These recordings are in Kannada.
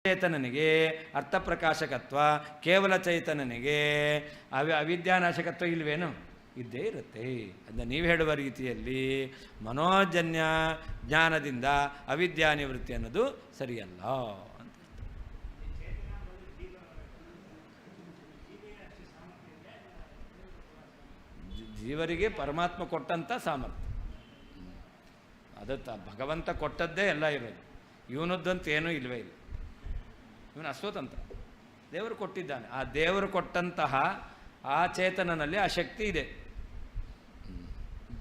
ಚೇತನನಿಗೆ ಅರ್ಥಪ್ರಕಾಶಕತ್ವ, ಕೇವಲ ಚೈತನ್ಯನಿಗೆ ಅವಿದ್ಯಾನಾಶಕತ್ವ ಇಲ್ವೇನು? ಇದ್ದೇ ಇರುತ್ತೆ. ಅದನ್ನು ನೀವು ಹೇಳುವ ರೀತಿಯಲ್ಲಿ ಮನೋಜನ್ಯ ಜ್ಞಾನದಿಂದ ಅವಿದ್ಯಾ ನಿವೃತ್ತಿ ಅನ್ನೋದು ಸರಿಯಲ್ಲ ಅಂತ. ಜೀವರಿಗೆ ಪರಮಾತ್ಮ ಕೊಟ್ಟಂಥ ಸಾಮರ್ಥ್ಯ ಅದು ಭಗವಂತ ಕೊಟ್ಟದ್ದೇ ಎಲ್ಲ ಇರೋದು. ಇವನದ್ದಂತ ಏನೂ ಇಲ್ಲವೇ ಇಲ್ಲ. ಇವನು ಅಸ್ವತಂತ್ರ, ದೇವರು ಕೊಟ್ಟಿದ್ದಾನೆ. ಆ ದೇವರು ಕೊಟ್ಟಂತಹ ಆ ಚೇತನನಲ್ಲಿ ಆ ಶಕ್ತಿ ಇದೆ.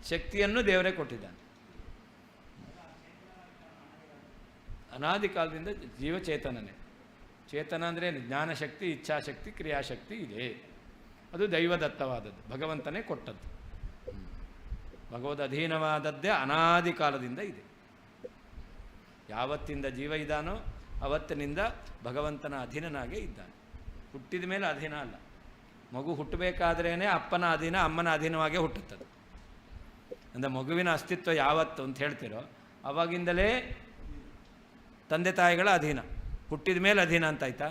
ಶಕ್ತಿಯನ್ನು ದೇವರೇ ಕೊಟ್ಟಿದ್ದಾನೆ. ಅನಾದಿ ಕಾಲದಿಂದ ಜೀವಚೇತನನೇ. ಚೇತನ ಅಂದರೆ ಜ್ಞಾನಶಕ್ತಿ, ಇಚ್ಛಾಶಕ್ತಿ, ಕ್ರಿಯಾಶಕ್ತಿ ಇದೆ. ಅದು ದೈವದತ್ತವಾದದ್ದು, ಭಗವಂತನೇ ಕೊಟ್ಟದ್ದು. ಭಗವದ್ ಅಧೀನವಾದದ್ದೇ ಅನಾದಿ ಕಾಲದಿಂದ ಇದೆ. ಯಾವತ್ತಿಂದ ಜೀವ ಇದ್ದಾನೋ ಅವತ್ತಿನಿಂದ ಭಗವಂತನ ಅಧೀನನಾಗೇ ಇದ್ದಾನೆ. ಹುಟ್ಟಿದ ಮೇಲೆ ಅಧೀನ ಅಲ್ಲ. ಮಗು ಹುಟ್ಟಬೇಕಾದ್ರೇ ಅಪ್ಪನ ಅಧೀನ, ಅಮ್ಮನ ಅಧೀನವಾಗೇ ಹುಟ್ಟುತ್ತದೆ. ಅಂದರೆ ಮಗುವಿನ ಅಸ್ತಿತ್ವ ಯಾವತ್ತು ಅಂತ ಹೇಳ್ತಿರೋ ಆವಾಗಿಂದಲೇ ತಂದೆ ತಾಯಿಗಳ ಅಧೀನ. ಹುಟ್ಟಿದ ಮೇಲೆ ಅಧೀನ ಅಂತಾಯ್ತಾ?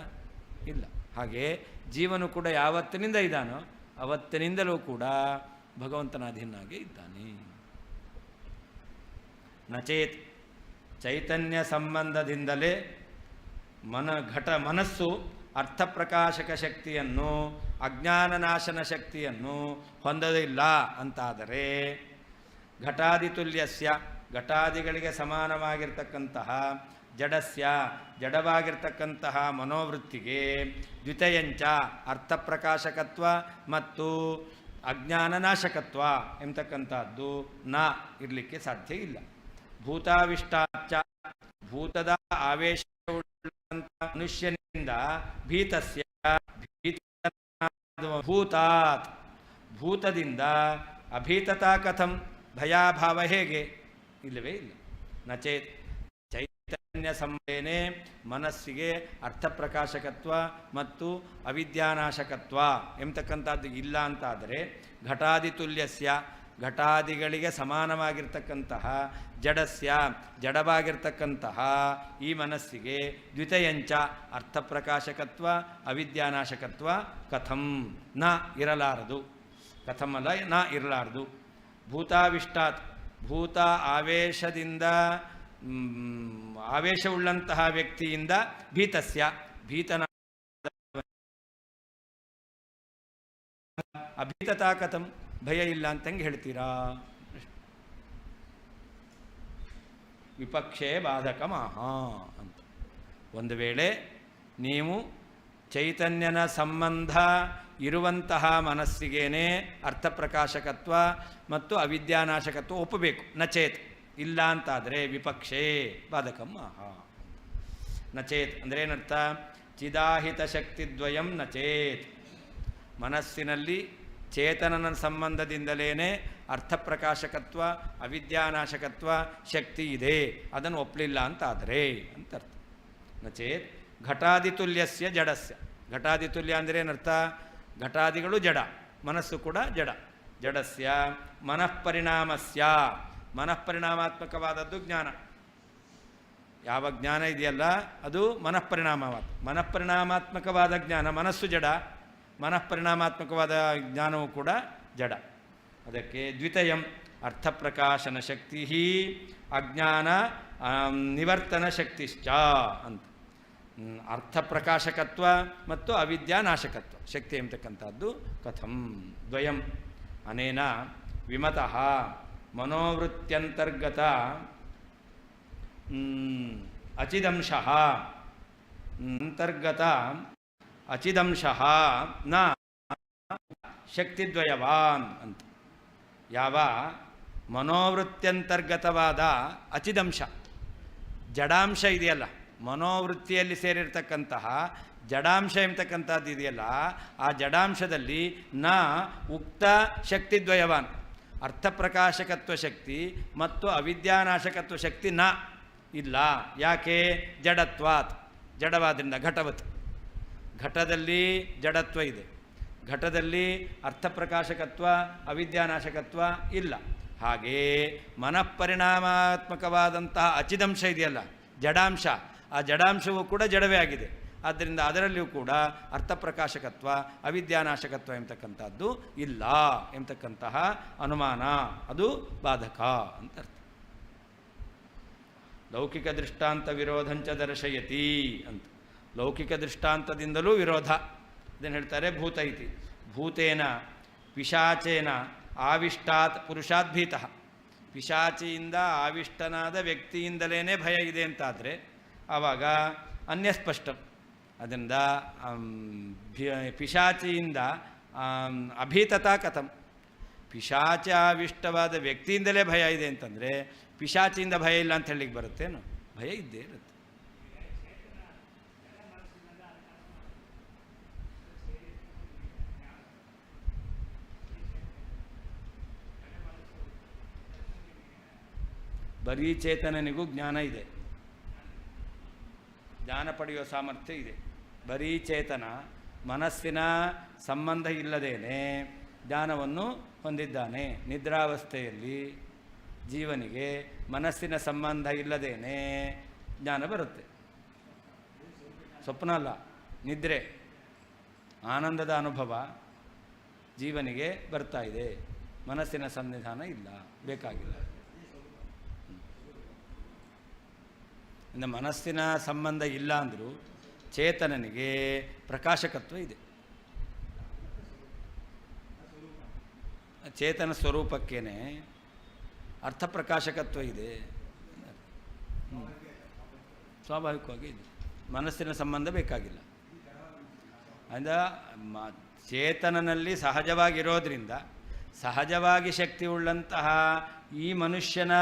ಇಲ್ಲ. ಹಾಗೆ ಜೀವನು ಕೂಡ ಯಾವತ್ತಿನಿಂದ ಇದ್ದಾನೋ ಅವತ್ತಿನಿಂದಲೂ ಕೂಡ ಭಗವಂತನ ಅಧೀನಾಗೇ ಇದ್ದಾನೆ. ನಚೇತ್ ಚೈತನ್ಯ ಸಂಬಂಧದಿಂದಲೇ ಮನಸ್ಸು ಅರ್ಥಪ್ರಕಾಶಕ ಶಕ್ತಿಯನ್ನು, ಅಜ್ಞಾನನಾಶನ ಶಕ್ತಿಯನ್ನು ಹೊಂದದಿಲ್ಲ ಅಂತಾದರೆ ಘಟಾದಿತುಲ್ಯಸ್ಯ ಘಟಾದಿಗಳಿಗೆ ಸಮಾನವಾಗಿರ್ತಕ್ಕಂತಹ ಜಡಸ್ಯ ಜಡವಾಗಿರ್ತಕ್ಕಂತಹ ಮನೋವೃತ್ತಿಗೆ ದ್ವಿತೀಯಂಚ ಅರ್ಥಪ್ರಕಾಶಕತ್ವ ಮತ್ತು ಅಜ್ಞಾನನಾಶಕತ್ವ ಎಂಬತಕ್ಕಂಥದ್ದು ಇರಲಿಕ್ಕೆ ಸಾಧ್ಯ ಇಲ್ಲ. ಭೂತಾವಿಷ್ಟಾಚ ಭೂತದ ಆವೇಶವುಳ್ಳಂಥ ಮನುಷ್ಯನಿಂದ ಭೀತಸ್ಯ ಭೂತಾತ್ ಭೂತದಿಂದ ಅಭೀತತಾ ಕಥಂ ಭಯಾಭಾವ ಹೇಗೆ? ಇಲ್ಲವೇ ಇಲ್ಲ. ನಚೇತ್ ಚೈತನ್ಯ ಸಂವೇನೆ ಮನಸ್ಸಿಗೆ ಅರ್ಥಪ್ರಕಾಶಕತ್ವ ಮತ್ತು ಅವಿದ್ಯಾನಾಶಕತ್ವ ಎಂಬತಕ್ಕಂಥದ್ದು ಇಲ್ಲ ಅಂತಾದರೆ ಘಟಾದಿತುಲ್ಯಸ್ಯ ಘಟಾದಿಗಳಿಗೆ ಸಮಾನವಾಗಿರ್ತಕ್ಕಂತಹ ಜಡಸ್ಯ ಜಡವಾಗಿರ್ತಕ್ಕಂತಹ ಈ ಮನಸ್ಸಿಗೆ ದ್ವಿತೀಯಂಚ ಅರ್ಥಪ್ರಕಾಶಕತ್ವ ಅವಿದ್ಯಾನಾಶಕತ್ವ ಕಥಂ ಇರಲಾರದು. ಕಥಮಲ್ಲ ಇರಲಾರದು. ಭೂತಾವಿಷ್ಟಾತ್ ಭೂತ ಆವೇಶದಿಂದ ಆವೇಶವುಳ್ಳಂತಹ ವ್ಯಕ್ತಿಯಿಂದ ಭೀತಸ್ಯ ಭೀತನ ಅಭೀತತಾ ಕಥಂ ಭಯ ಇಲ್ಲ ಅಂತಂಗೆ ಹೇಳ್ತೀರಾ? ವಿಪಕ್ಷೇ ಬಾಧಕ ಮಹಾ ಅಂತ. ಒಂದು ವೇಳೆ ನೀವು ಚೈತನ್ಯನ ಸಂಬಂಧ ಇರುವಂತಹ ಮನಸ್ಸಿಗೇನೆ ಅರ್ಥಪ್ರಕಾಶಕತ್ವ ಮತ್ತು ಅವಿದ್ಯಾನಾಶಕತ್ವ ಒಪ್ಪಬೇಕು. ನಚೇತ್ ಇಲ್ಲ ಅಂತಾದರೆ ವಿಪಕ್ಷೇ ಬಾಧಕಂ ಮಹಾ. ನಚೇತ್ ಅಂದರೆ ಏನರ್ಥ? ಚಿದಾಹಿತ ಶಕ್ತಿದ್ವಯಂ ನಚೇತ್. ಮನಸ್ಸಿನಲ್ಲಿ ಚೇತನನ ಸಂಬಂಧದಿಂದಲೇ ಅರ್ಥಪ್ರಕಾಶಕತ್ವ ಅವಿದ್ಯಾನಾಶಕತ್ವ ಶಕ್ತಿ ಇದೆ, ಅದನ್ನು ಒಪ್ಪಲಿಲ್ಲ ಅಂತಾದರೆ ಅಂತ ಅರ್ಥ. ನಚೇತ್ ಘಟಾದಿತುಲ್ಯಸ್ಯ ಜಡಸ್ಯ. ಘಟಾದಿತುಲ್ಯ ಅಂದರೆ ಏನರ್ಥ? ಘಟಾದಿಗಳು ಜಡ, ಮನಸ್ಸು ಕೂಡ ಜಡ. ಜಡಸ್ಯ ಮನಃಪರಿಣಾಮಸ್ಯ ಮನಃಪರಿಣಾಮಾತ್ಮಕವಾದದ್ದು ಜ್ಞಾನ. ಯಾವ ಜ್ಞಾನ ಇದೆಯಲ್ಲ ಅದು ಮನಃಪರಿಣಾಮಾತ್ಮಕವಾದ ಜ್ಞಾನ. ಮನಸ್ಸು ಜಡ, ಮನಃಪರಿಣಾಮಾತ್ಮಕವಾದ ಜ್ಞಾನವೂ ಕೂಡ ಜಡ. ಅದಕ್ಕೆ ದ್ವಿತೀಯಂ ಅರ್ಥಪ್ರಕಾಶನ ಶಕ್ತಿ ಅಜ್ಞಾನ ನಿವರ್ತನ ಶಕ್ತಿಶ್ಚ ಅಂತ. ಅರ್ಥಪ್ರಕಾಶಕತ್ವ ಮತ್ತು ಅವಿದ್ಯಾನಾಶಕತ್ವ ಶಕ್ತಿ ಎಂಬತಕ್ಕಂಥದ್ದು ಕಥಂ ದ್ವಯಂ ಅನೇನ ವಿಮತಃ ಮನೋವೃತ್ಯಂತರ್ಗತ ಅಚಿದಂಶಃ ಅಂತರ್ಗತ ಅಚಿದಂಶಃ ನ ಶಕ್ತಿದ್ವಯವಾನ್ ಅಂತ. ಯಾವ ಮನೋವೃತ್ಯಂತರ್ಗತವಾದ ಅಚಿದಂಶ ಜಡಾಂಶ ಇದೆಯಲ್ಲ, ಮನೋವೃತ್ತಿಯಲ್ಲಿ ಸೇರಿರ್ತಕ್ಕಂತಹ ಜಡಾಂಶ ಎಂಬತಕ್ಕಂಥದ್ದು ಇದೆಯಲ್ಲ, ಆ ಜಡಾಂಶದಲ್ಲಿ ಉಕ್ತ ಶಕ್ತಿದ್ವಯವಾನ್ ಅರ್ಥಪ್ರಕಾಶಕತ್ವ ಶಕ್ತಿ ಮತ್ತು ಅವಿದ್ಯಾನಾಶಕತ್ವ ಶಕ್ತಿ ಇಲ್ಲ. ಯಾಕೆ? ಜಡತ್ವಾತ್ ಜಡವಾದ್ರಿಂದ. ಘಟವತ್ ಘಟದಲ್ಲಿ ಜಡತ್ವ ಇದೆ, ಘಟದಲ್ಲಿ ಅರ್ಥಪ್ರಕಾಶಕತ್ವ ಅವಿದ್ಯಾನಾಶಕತ್ವ ಇಲ್ಲ. ಹಾಗೇ ಮನಃಪರಿಣಾಮಾತ್ಮಕವಾದಂತಹ ಅಚಿದಂಶ ಇದೆಯಲ್ಲ ಜಡಾಂಶ, ಆ ಜಡಾಂಶವೂ ಕೂಡ ಜಡವೇ ಆಗಿದೆ. ಆದ್ದರಿಂದ ಅದರಲ್ಲಿಯೂ ಕೂಡ ಅರ್ಥಪ್ರಕಾಶಕತ್ವ ಅವಿದ್ಯಾನಾಶಕತ್ವ ಎಂಬತಕ್ಕಂಥದ್ದು ಇಲ್ಲ ಎಂಬತಕ್ಕಂತಹ ಅನುಮಾನ ಅದು ಬಾಧಕ ಅಂತ ಅರ್ಥ. ಲೌಕಿಕ ದೃಷ್ಟಾಂತ ವಿರೋಧಂಚ ದರ್ಶಯತಿ ಅಂತ. ಲೌಕಿಕ ದೃಷ್ಟಾಂತದಿಂದಲೂ ವಿರೋಧ. ಅದನ್ನು ಹೇಳ್ತಾರೆ ಭೂತ ಇತಿ. ಭೂತೇನ ಪಿಶಾಚೇನ ಆವಿಷ್ಟಾತ್ ಪುರುಷಾತ್ ಭೀತಃ. ಪಿಶಾಚಿಯಿಂದ ಆವಿಷ್ಟನಾದ ವ್ಯಕ್ತಿಯಿಂದಲೇ ಭಯ ಇದೆ ಅಂತಾದರೆ ಆವಾಗ ಅನ್ಯಸ್ಪಷ್ಟ. ಅದರಿಂದ ಪಿಶಾಚಿಯಿಂದ ಅಭೀತತಾ ಕಥಂ. ಪಿಶಾಚ ಆವಿಷ್ಟವಾದ ವ್ಯಕ್ತಿಯಿಂದಲೇ ಭಯ ಇದೆ ಅಂತಂದರೆ ಪಿಶಾಚಿಯಿಂದ ಭಯ ಇಲ್ಲ ಅಂತ ಹೇಳಲಿಕ್ಕೆ ಬರುತ್ತೇನು? ಭಯ ಇದ್ದೇ ಇರುತ್ತೆ. ಬರೀ ಚೇತನನಿಗೂ ಜ್ಞಾನ ಇದೆ, ಜ್ಞಾನ ಪಡೆಯುವ ಸಾಮರ್ಥ್ಯ ಇದೆ. ಬರೀ ಚೇತನ ಮನಸ್ಸಿನ ಸಂಬಂಧ ಇಲ್ಲದೇನೆ ಜ್ಞಾನವನ್ನು ಹೊಂದಿದ್ದಾನೆ. ನಿದ್ರಾವಸ್ಥೆಯಲ್ಲಿ ಜೀವನಿಗೆ ಮನಸ್ಸಿನ ಸಂಬಂಧ ಇಲ್ಲದೇನೆ ಜ್ಞಾನ ಬರುತ್ತೆ. ಸ್ವಪ್ನ ಅಲ್ಲ, ನಿದ್ರೆ, ಆನಂದದ ಅನುಭವ ಜೀವನಿಗೆ ಬರ್ತಾ ಇದೆ. ಮನಸ್ಸಿನ ಸನ್ನಿಧಾನ ಇಲ್ಲ, ಬೇಕಾಗಿಲ್ಲ. ಇನ್ನು ಮನಸ್ಸಿನ ಸಂಬಂಧ ಇಲ್ಲ ಅಂದರೂ ಚೇತನನಿಗೆ ಪ್ರಕಾಶಕತ್ವ ಇದೆ. ಚೇತನ ಸ್ವರೂಪಕ್ಕೇನೆ ಅರ್ಥಪ್ರಕಾಶಕತ್ವ ಇದೆ. ಸ್ವಾಭಾವಿಕವಾಗಿ ಇದೆ. ಮನಸ್ಸಿನ ಸಂಬಂಧ ಬೇಕಾಗಿಲ್ಲ. ಅಂದರೆ ಚೇತನನಲ್ಲಿ ಸಹಜವಾಗಿರೋದ್ರಿಂದ ಸಹಜವಾಗಿ ಶಕ್ತಿ ಉಳ್ಳಂತಹ ಈ ಮನುಷ್ಯನ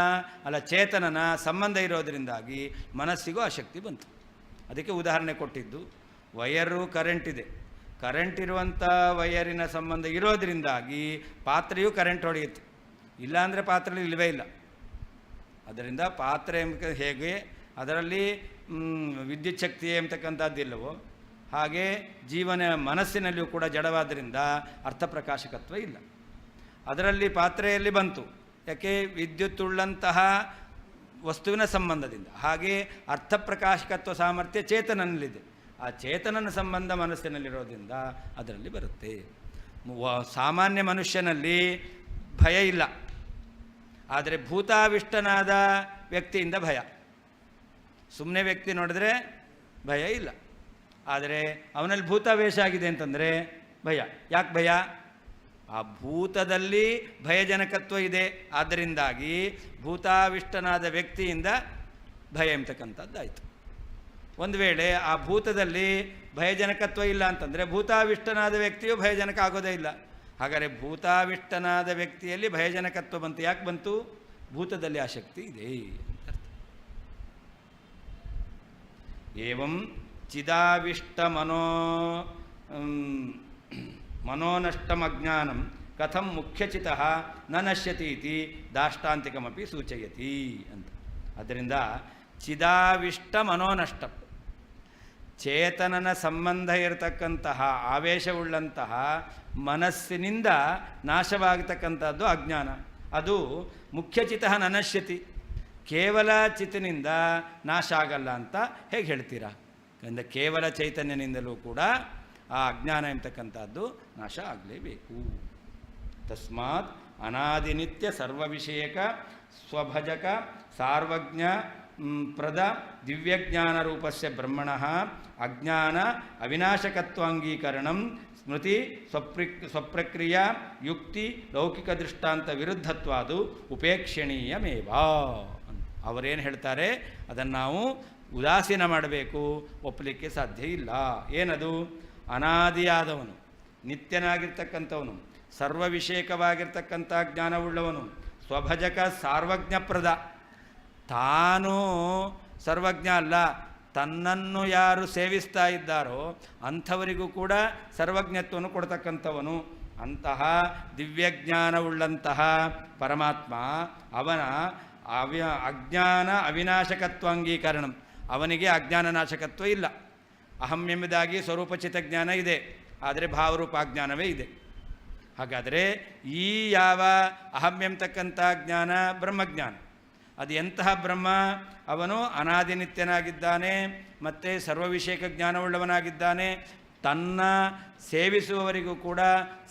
ಚೇತನನ ಸಂಬಂಧ ಇರೋದರಿಂದಾಗಿ ಮನಸ್ಸಿಗೂ ಆ ಶಕ್ತಿ ಬಂತು. ಅದಕ್ಕೆ ಉದಾಹರಣೆ ಕೊಟ್ಟಿದ್ದು, ವಯರು ಕರೆಂಟ್ ಇದೆ. ಕರೆಂಟ್ ಇರುವಂಥ ವಯರಿನ ಸಂಬಂಧ ಇರೋದರಿಂದಾಗಿ ಪಾತ್ರೆಯೂ ಕರೆಂಟ್ ಹೊಡೆಯುತ್ತೆ. ಇಲ್ಲಾಂದರೆ ಪಾತ್ರೆ ಇಲ್ಲವೇ ಇಲ್ಲ. ಅದರಿಂದ ಪಾತ್ರೆ ಹೇಗೆ ಅದರಲ್ಲಿ ವಿದ್ಯುತ್ ಶಕ್ತಿ ಎಂಬತಕ್ಕಂಥದ್ದಿಲ್ಲವೋ ಹಾಗೆ ಜೀವನ ಮನಸ್ಸಿನಲ್ಲಿಯೂ ಕೂಡ ಜಡವಾದ್ದರಿಂದ ಅರ್ಥಪ್ರಕಾಶಕತ್ವ ಇಲ್ಲ. ಅದರಲ್ಲಿ ಪಾತ್ರೆಯಲ್ಲಿ ಬಂತು, ಯಾಕೆ? ವಿದ್ಯುತ್ ಉಳ್ಳಂತಹ ವಸ್ತುವಿನ ಸಂಬಂಧದಿಂದ. ಹಾಗೆ ಅರ್ಥಪ್ರಕಾಶಕತ್ವ ಸಾಮರ್ಥ್ಯ ಚೇತನನಲ್ಲಿದೆ. ಆ ಚೇತನನ ಸಂಬಂಧ ಮನಸ್ಸಿನಲ್ಲಿರೋದ್ರಿಂದ ಅದರಲ್ಲಿ ಬರುತ್ತೆ. ಸಾಮಾನ್ಯ ಮನುಷ್ಯನಲ್ಲಿ ಭಯ ಇಲ್ಲ, ಆದರೆ ಭೂತಾವಿಷ್ಟನಾದ ವ್ಯಕ್ತಿಯಿಂದ ಭಯ. ಸುಮ್ಮನೆ ವ್ಯಕ್ತಿ ನೋಡಿದ್ರೆ ಭಯ ಇಲ್ಲ, ಆದರೆ ಅವನಲ್ಲಿ ಭೂತಾವೇಶ ಆಗಿದೆ ಅಂತಂದರೆ ಭಯ. ಯಾಕೆ ಭಯ? ಆ ಭೂತದಲ್ಲಿ ಭಯಜನಕತ್ವ ಇದೆ. ಆದ್ದರಿಂದಾಗಿ ಭೂತಾವಿಷ್ಟನಾದ ವ್ಯಕ್ತಿಯಿಂದ ಭಯ ಎಂಬತಕ್ಕಂಥದ್ದಾಯಿತು. ಒಂದು ವೇಳೆ ಆ ಭೂತದಲ್ಲಿ ಭಯಜನಕತ್ವ ಇಲ್ಲ ಅಂತಂದರೆ ಭೂತಾವಿಷ್ಟನಾದ ವ್ಯಕ್ತಿಯು ಭಯಜನಕ ಆಗೋದೇ ಇಲ್ಲ. ಹಾಗಾದರೆ ಭೂತಾವಿಷ್ಟನಾದ ವ್ಯಕ್ತಿಯಲ್ಲಿ ಭಯಜನಕತ್ವ ಬಂತು. ಯಾಕೆ ಬಂತು? ಭೂತದಲ್ಲಿ ಆ ಶಕ್ತಿ ಇದೆ ಅಂತ ಅರ್ಥ. ಏವಂ ಚಿದಾವಿಷ್ಟ ಮನೋನಷ್ಟಮಜ್ಞಾನಂ ಕಥಂ ಮುಖ್ಯಚಿತಃ ನ ನಶ್ಯತಿ ಇತಿ ದಾಷ್ಟಾಂತಿಕಮಪಿ ಸೂಚಯತಿ ಅಂತ. ಅದರಿಂದ ಚಿದಾವಿಷ್ಟ ಮನೋನಷ್ಟ, ಚೇತನನ ಸಂಬಂಧ ಇರತಕ್ಕಂತಹ ಆವೇಶವುಳ್ಳಂತಹ ಮನಸ್ಸಿನಿಂದ ನಾಶವಾಗತಕ್ಕಂಥದ್ದು ಅಜ್ಞಾನ. ಅದು ಮುಖ್ಯಚಿತಃ ನ ನಶ್ಯತಿ, ಕೇವಲ ಚಿತ್ತಿನಿಂದ ನಾಶ ಆಗಲ್ಲ ಅಂತ ಹೇಗೆ ಹೇಳ್ತೀರಾ? ಅಂದರೆ ಕೇವಲ ಚೈತನ್ಯನಿಂದಲೂ ಕೂಡ ಆ ಅಜ್ಞಾನ ಎಂಬತಕ್ಕಂಥದ್ದು ನಾಶ ಆಗಲೇಬೇಕು. ತಸ್ಮಾತ್ ಅನಾದಿನಿತ್ಯ ಸರ್ವವಿಷಯಕ ಸ್ವಭಜಕ ಸಾರ್ವಜ್ಞ ಪ್ರದ ದಿವ್ಯಜ್ಞಾನ ರೂಪಸ್ಯ ಬ್ರಹ್ಮಣಃ ಅಜ್ಞಾನ ಅವಿನಾಶಕತ್ವಾಂಗೀಕರಣಂ ಸ್ಮೃತಿ ಸ್ವಪ್ರಕ್ರಿಯಾ ಯುಕ್ತಿ ಲೌಕಿಕ ದೃಷ್ಟಾಂತ ವಿರುದ್ಧತ್ವಾದು ಉಪೇಕ್ಷಣೀಯಮೇವ. ಅವರೇನು ಹೇಳ್ತಾರೆ ಅದನ್ನು ನಾವು ಉದಾಸೀನ ಮಾಡಬೇಕು, ಒಪ್ಪಲಿಕ್ಕೆ ಸಾಧ್ಯ ಇಲ್ಲ. ಏನದು? ಅನಾದಿಯಾದವನು, ನಿತ್ಯನಾಗಿರ್ತಕ್ಕಂಥವನು, ಸರ್ವವಿಷಯಕವಾಗಿರ್ತಕ್ಕಂಥ ಜ್ಞಾನವುಳ್ಳವನು, ಸ್ವಭಜಕ ಸಾರ್ವಜ್ಞಪ್ರದ. ತಾನು ಸರ್ವಜ್ಞ ಅಲ್ಲ, ತನ್ನನ್ನು ಯಾರು ಸೇವಿಸ್ತಾ ಇದ್ದಾರೋ ಅಂಥವರಿಗೂ ಕೂಡ ಸರ್ವಜ್ಞತ್ವವನ್ನು ಕೊಡ್ತಕ್ಕಂಥವನು. ಅಂತಹ ದಿವ್ಯಜ್ಞಾನವುಳ್ಳಂತಹ ಪರಮಾತ್ಮ ಅವನ ಅಜ್ಞಾನ ಅವಿನಾಶಕತ್ವಾಂಗೀಕರಣ, ಅವನಿಗೆ ಅಜ್ಞಾನ ನಾಶಕತ್ವ ಇಲ್ಲ. ಅಹಂ ಎಂಬುದಾಗಿ ಸ್ವರೂಪಚಿತ ಜ್ಞಾನ ಇದೆ, ಆದರೆ ಭಾವರೂಪಾಜ್ಞಾನವೇ ಇದೆ. ಹಾಗಾದರೆ ಈ ಯಾವ ಅಹಂ ಎಂಬತಕ್ಕಂಥ ಜ್ಞಾನ ಬ್ರಹ್ಮಜ್ಞಾನ, ಅದು ಎಂತಹ ಬ್ರಹ್ಮ? ಅವನು ಅನಾದಿನಿತ್ಯನಾಗಿದ್ದಾನೆ, ಮತ್ತು ಸರ್ವವಿಷಯಕ ಜ್ಞಾನವುಳ್ಳವನಾಗಿದ್ದಾನೆ, ತನ್ನ ಸೇವಿಸುವವರಿಗೂ ಕೂಡ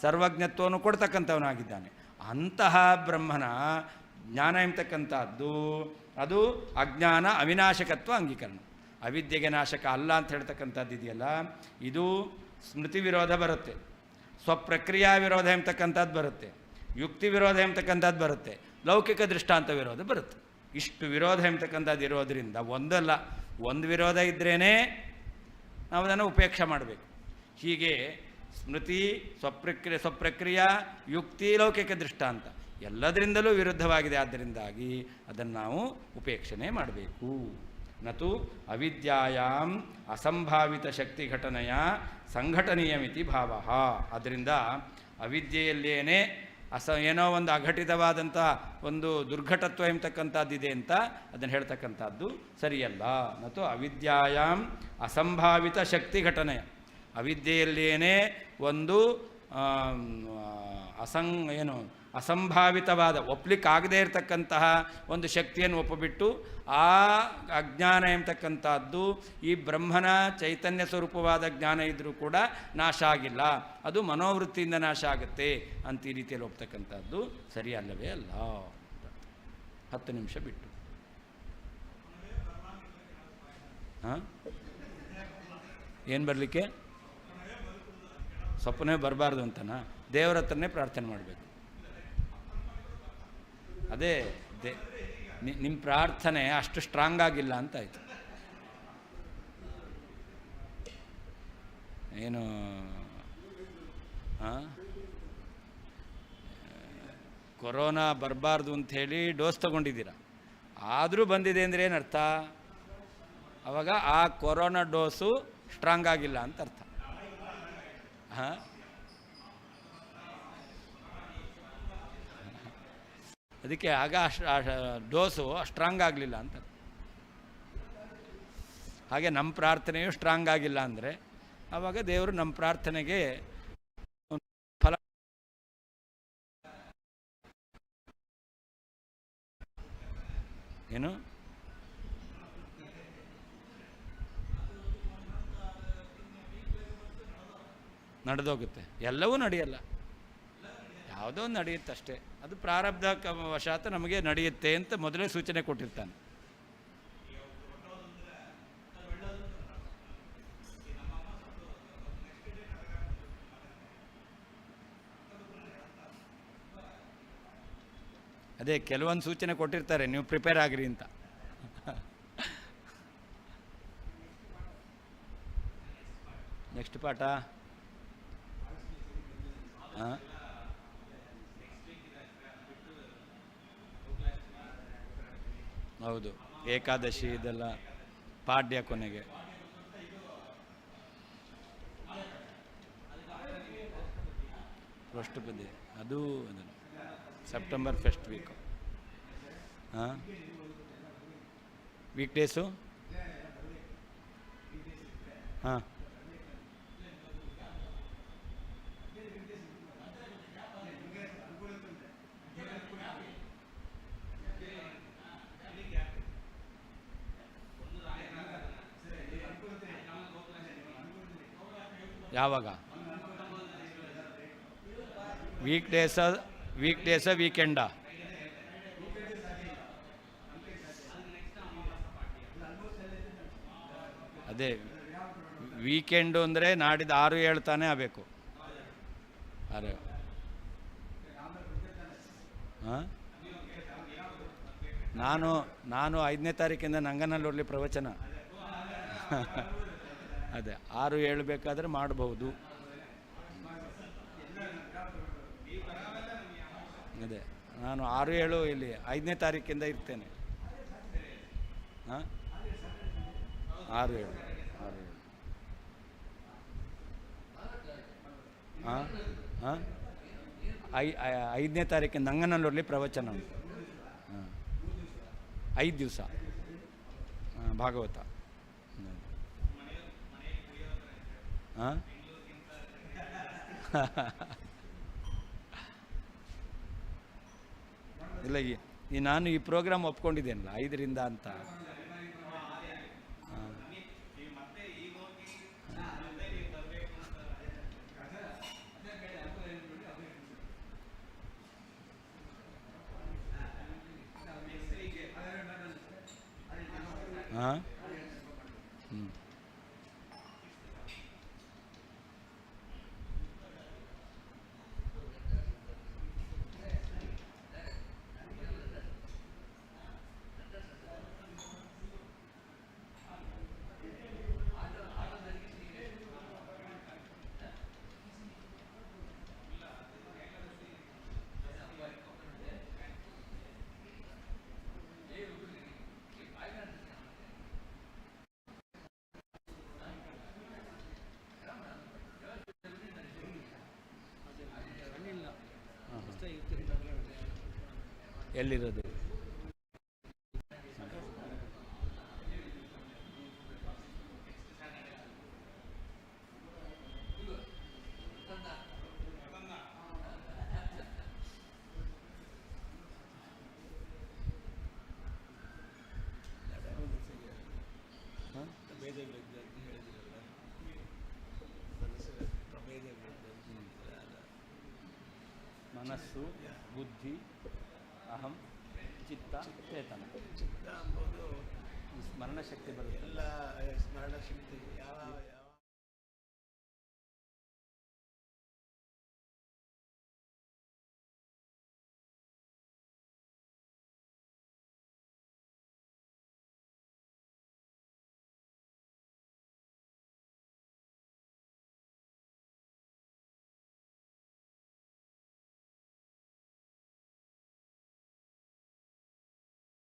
ಸರ್ವಜ್ಞತ್ವವನ್ನು ಕೊಡ್ತಕ್ಕಂಥವನಾಗಿದ್ದಾನೆ. ಅಂತಹ ಬ್ರಹ್ಮನ ಜ್ಞಾನ ಎಂಬತಕ್ಕಂಥದ್ದು ಅದು ಅಜ್ಞಾನ ಅವಿನಾಶಕತ್ವ ಅಂಗೀಕರಣ. ಅವಿದ್ಯೆಗೆ ನಾಶಕ ಅಲ್ಲ ಅಂತ ಹೇಳ್ತಕ್ಕಂಥದ್ದು ಇದೆಯಲ್ಲ, ಇದು ಸ್ಮೃತಿ ವಿರೋಧ ಬರುತ್ತೆ, ಸ್ವಪ್ರಕ್ರಿಯಾ ವಿರೋಧ ಎಂಬತಕ್ಕಂಥದ್ದು ಬರುತ್ತೆ, ಯುಕ್ತಿ ವಿರೋಧ ಎಂಬತಕ್ಕಂಥದ್ದು ಬರುತ್ತೆ, ಲೌಕಿಕ ದೃಷ್ಟಾಂತ ವಿರೋಧ ಬರುತ್ತೆ. ಇಷ್ಟು ವಿರೋಧ ಎಂಬತಕ್ಕಂಥದ್ದು ಇರೋದರಿಂದ ಒಂದಲ್ಲ ಒಂದು ವಿರೋಧ ಇದ್ರೇ ನಾವು ಅದನ್ನು ಉಪೇಕ್ಷೆ ಮಾಡಬೇಕು. ಹೀಗೆ ಸ್ಮೃತಿ, ಸ್ವಪ್ರಕ್ರಿಯಾ, ಯುಕ್ತಿ, ಲೌಕಿಕ ದೃಷ್ಟಾಂತ ಎಲ್ಲದರಿಂದಲೂ ವಿರುದ್ಧವಾಗಿದೆ. ಆದ್ದರಿಂದಾಗಿ ಅದನ್ನು ನಾವು ಉಪೇಕ್ಷಣೆ ಮಾಡಬೇಕು. ನತು ಅವಿದ್ಯಾಯಾಂ ಅಸಂಭಾವಿತ ಶಕ್ತಿ ಘಟನೆಯ ಸಂಘಟನೀಯಮಿತಿ ಭಾವ. ಆದ್ದರಿಂದ ಅವಿದ್ಯೆಯಲ್ಲೇನೇ ಏನೋ ಒಂದು ಅಘಟಿತವಾದಂಥ ಒಂದು ದುರ್ಘಟತ್ವ ಎಂಬತಕ್ಕಂಥದ್ದಿದೆ ಅಂತ ಅದನ್ನು ಹೇಳ್ತಕ್ಕಂಥದ್ದು ಸರಿಯಲ್ಲ. ನತು ಅವಿದ್ಯಾಯಾಂ ಅಸಂಭಾವಿತ ಶಕ್ತಿ ಘಟನೆಯ, ಅವಿದ್ಯೆಯಲ್ಲೇನೇ ಒಂದು ಅಸಂಭಾವಿತವಾದ ಒಪ್ಪಲಿಕ್ಕಾಗದೇ ಇರತಕ್ಕಂತಹ ಒಂದು ಶಕ್ತಿಯನ್ನು ಒಪ್ಪಬಿಟ್ಟು ಆ ಅಜ್ಞಾನ ಎಂಬತಕ್ಕಂಥದ್ದು ಈ ಬ್ರಹ್ಮನ ಚೈತನ್ಯ ಸ್ವರೂಪವಾದ ಜ್ಞಾನ ಇದ್ದರೂ ಕೂಡ ನಾಶ ಆಗಿಲ್ಲ, ಅದು ಮನೋವೃತ್ತಿಯಿಂದ ನಾಶ ಆಗುತ್ತೆ ಅಂತ ಈ ರೀತಿಯಲ್ಲಿ ಒಪ್ತಕ್ಕಂಥದ್ದು ಸರಿಯಲ್ಲವೇ ಅಲ್ಲ. 10 ನಿಮಿಷ ಬಿಟ್ಟು ಏನು ಬರಲಿಕ್ಕೆ? ಸ್ವಪ್ನವೇ ಬರಬಾರ್ದು ಅಂತನಾ? ದೇವರ ಹತ್ರನೇ ಪ್ರಾರ್ಥನೆ ಮಾಡಬೇಕು. ಅದೇ ನಿಮ್ಮ ಪ್ರಾರ್ಥನೆ ಅಷ್ಟು ಸ್ಟ್ರಾಂಗ್ ಆಗಿಲ್ಲ ಅಂತ ಆಯಿತು. ಏನು ಕೊರೋನಾ ಬರಬಾರ್ದು ಅಂಥೇಳಿ ಡೋಸ್ ತಗೊಂಡಿದ್ದೀರ, ಆದರೂ ಬಂದಿದೆ ಅಂದರೆ ಏನರ್ಥ? ಆವಾಗ ಆ ಕೊರೋನಾ ಡೋಸು ಸ್ಟ್ರಾಂಗ್ ಆಗಿಲ್ಲ ಅಂತ ಅರ್ಥ. ಅದಕ್ಕೆ ಆಗ ಡೋಸು ಸ್ಟ್ರಾಂಗ್ ಆಗಲಿಲ್ಲ ಅಂತ. ಹಾಗೆ ನಮ್ಮ ಪ್ರಾರ್ಥನೆಯು ಸ್ಟ್ರಾಂಗ್ ಆಗಿಲ್ಲ ಅಂದರೆ ಆವಾಗ ದೇವರು ನಮ್ಮ ಪ್ರಾರ್ಥನೆಗೆ ಫಲ. ಏನು ನಡೆದೋಗುತ್ತೆ? ಎಲ್ಲವೂ ನಡೆಯಲ್ಲ, ಯಾವುದೋ ಒಂದು ನಡೆಯುತ್ತೆ ಅಷ್ಟೇ. ಅದು ಪ್ರಾರಬ್ಧ ವಶಾತ್ ನಮಗೆ ನಡೆಯುತ್ತೆ ಅಂತ ಮೊದಲೇ ಸೂಚನೆ ಕೊಟ್ಟಿರ್ತಾನೆ. ಅದೇ ಕೆಲವೊಂದು ಸೂಚನೆ ಕೊಟ್ಟಿರ್ತಾರೆ, ನೀವು ಪ್ರಿಪೇರ್ ಆಗಿರಿ ಅಂತ. ನೆಕ್ಸ್ಟ್ ಪಾಠ ಹೌದು, ಏಕಾದಶಿ ಇದೆಲ್ಲ ಪಾಡ್ಯ ಕೊನೆಗೆ. ಫಸ್ಟ್ ಬುದ್ಧಿ ಅದು September first week. Week days ಯಾವಾಗ? ವೀಕ್ ಡೇಸ ವೀಕೆಂಡಾ? ಅದೇ ವೀಕೆಂಡು ಅಂದರೆ ನಾಡಿದ್ದು 6-7 ತಾನೇ ಆಗಬೇಕು. ನಾನು 5ನೇ ತಾರೀಕಿಂದ ನಂಗನಲ್ಲೂರ್ಲಿ ಪ್ರವಚನ. ಅದೇ 6-7 ಬೇಕಾದರೆ ಮಾಡಬಹುದು. ಅದೇ ನಾನು 6-7 ಇಲ್ಲಿ 5ನೇ ತಾರೀಕಿಂದ ಇರ್ತೇನೆ. 6-7 5ನೇ ತಾರೀಕಿಂದ ನಂಗನಲ್ಲೂರ್ಲಿ ಪ್ರವಚನ. 5 ದಿವಸ ಭಾಗವತ. ಇಲ್ಲ ನಾನು ಈ ಪ್ರೋಗ್ರಾಮ್ ಒಪ್ಕೊಂಡಿದ್ದೇನಲ್ಲ 5ರಿಂದ ಅಂತ. ಹಾಂ ಹ್ಞೂ ಎಲ್ಲಿರೋದು? ಮನಸ್ಸು, ಬುದ್ಧಿ, ಅಹಂ, ಚಿತ್ತ, ಚೇತನ. ಚಿತ್ತ ಎಂಬುದು ಸ್ಮರಣ ಶಕ್ತಿ ಬರುತ್ತೆ. ಎಲ್ಲ ಸ್ಮರಣ ಶಕ್ತಿ ಯಾವ